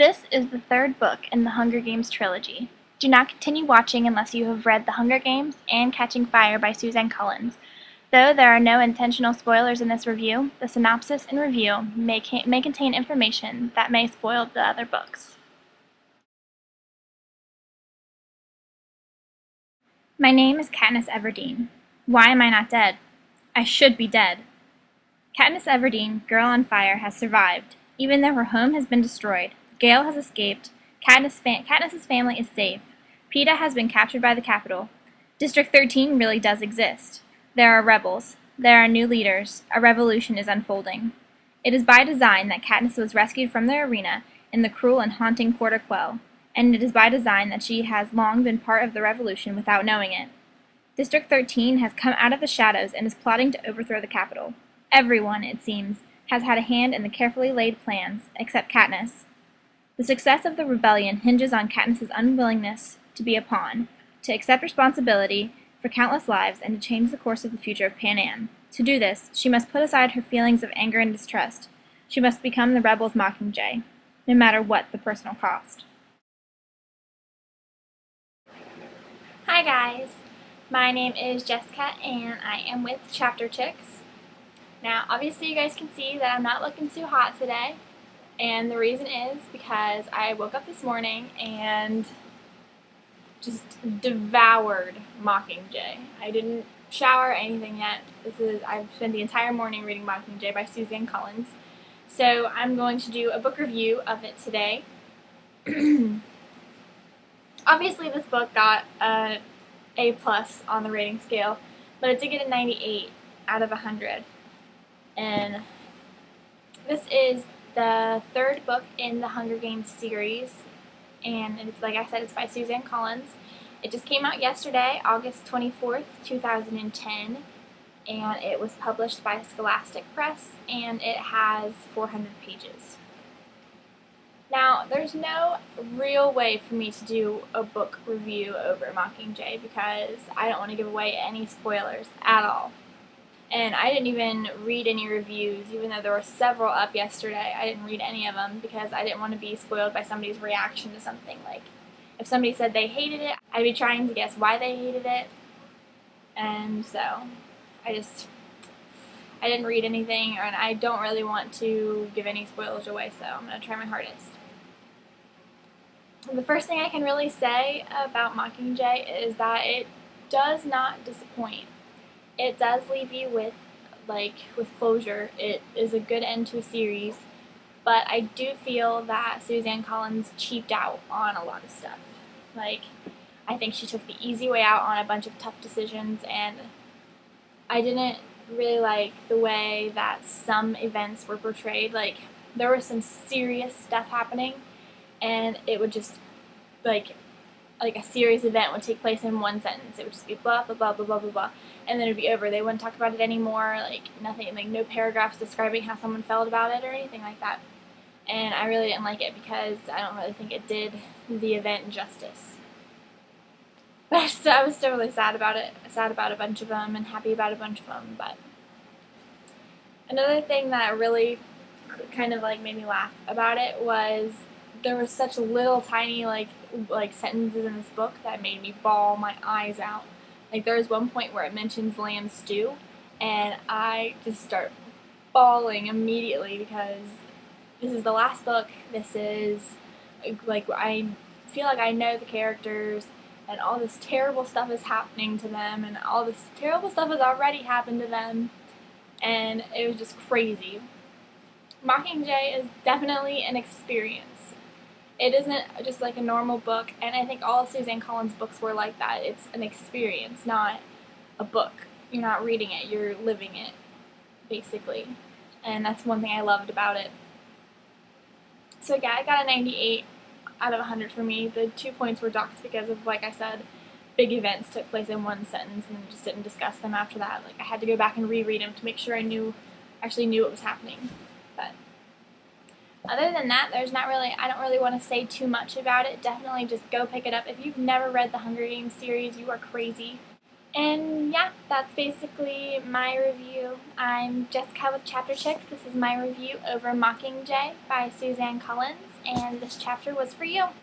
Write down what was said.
This is the third book in the Hunger Games trilogy. Do not continue watching unless you have read The Hunger Games and Catching Fire by Suzanne Collins. Though there are no intentional spoilers in this review, the synopsis and review may contain information that may spoil the other books. My name is Katniss Everdeen. Why am I not dead? I should be dead. Katniss Everdeen, Girl on Fire, has survived, even though her home has been destroyed. Gale has escaped. Katniss's family is safe. Peeta has been captured by the Capitol. District 13 really does exist. There are rebels. There are new leaders. A revolution is unfolding. It is by design that Katniss was rescued from the arena in the cruel and haunting Quarter Quell, and it is by design that she has long been part of the revolution without knowing it. District 13 has come out of the shadows and is plotting to overthrow the Capitol. Everyone, it seems, has had a hand in the carefully laid plans, except Katniss. The success of the rebellion hinges on Katniss's unwillingness to be a pawn, to accept responsibility for countless lives, and to change the course of the future of Pan-Am. To do this, she must put aside her feelings of anger and distrust. She must become the rebels' Mockingjay, no matter what the personal cost. Hi guys, my name is Jessica and I am with Chapter Chicks. Now obviously you guys can see that I'm not looking too hot today, and the reason is because I woke up this morning and just devoured Mockingjay. I didn't shower or anything yet. I've spent the entire morning reading Mockingjay by Suzanne Collins. So I'm going to do a book review of it today. Obviously this book got an A+ on the rating scale, but it did get a 98 out of 100. And this is the third book in the Hunger Games series, and it's, like I said, it's by Suzanne Collins. It just came out yesterday, August 24th, 2010, and it was published by Scholastic Press, and it has 400 pages. Now, there's no real way for me to do a book review over Mockingjay because I don't want to give away any spoilers at all. And I didn't even read any reviews, even though there were several up yesterday. I didn't read any of them because I didn't want to be spoiled by somebody's reaction to something. Like, if somebody said they hated it, I'd be trying to guess why they hated it. And so, I didn't read anything, and I don't really want to give any spoilers away, so I'm going to try my hardest. The first thing I can really say about Mockingjay is that it does not disappoint. It does leave you with closure. It is a good end to a series, but I do feel that Suzanne Collins cheaped out on a lot of stuff. Like, I think she took the easy way out on a bunch of tough decisions, and I didn't really like the way that some events were portrayed. Like, there was some serious stuff happening, and it would just, like a serious event would take place in one sentence. It would just be blah, blah, blah, blah, blah, blah, blah, and then it would be over. They wouldn't talk about it anymore, like nothing, like no paragraphs describing how someone felt about it or anything like that. And I really didn't like it because I don't really think it did the event justice. But I was still really sad about it. Sad about a bunch of them and happy about a bunch of them. But another thing that really kind of made me laugh about it was there was such little tiny like sentences in this book that made me bawl my eyes out. Like, there was one point where it mentions lamb stew, and I just start bawling immediately because this is the last book. This is I feel like I know the characters, and all this terrible stuff is happening to them, and all this terrible stuff has already happened to them, and it was just crazy. Mockingjay is definitely an experience. It isn't just like a normal book, and I think all of Suzanne Collins' books were like that. It's an experience, not a book. You're not reading it, you're living it, basically. And that's one thing I loved about it. So yeah, I got a 98 out of 100 for me. The 2 points were docked because of, like I said, big events took place in one sentence and just didn't discuss them after that. Like, I had to go back and reread them to make sure I actually knew what was happening. But other than that, I don't really want to say too much about it. Definitely just go pick it up. If you've never read the Hunger Games series, you are crazy. And yeah, that's basically my review. I'm Jessica with Chapter Chicks. This is my review over Mockingjay by Suzanne Collins, and this chapter was for you.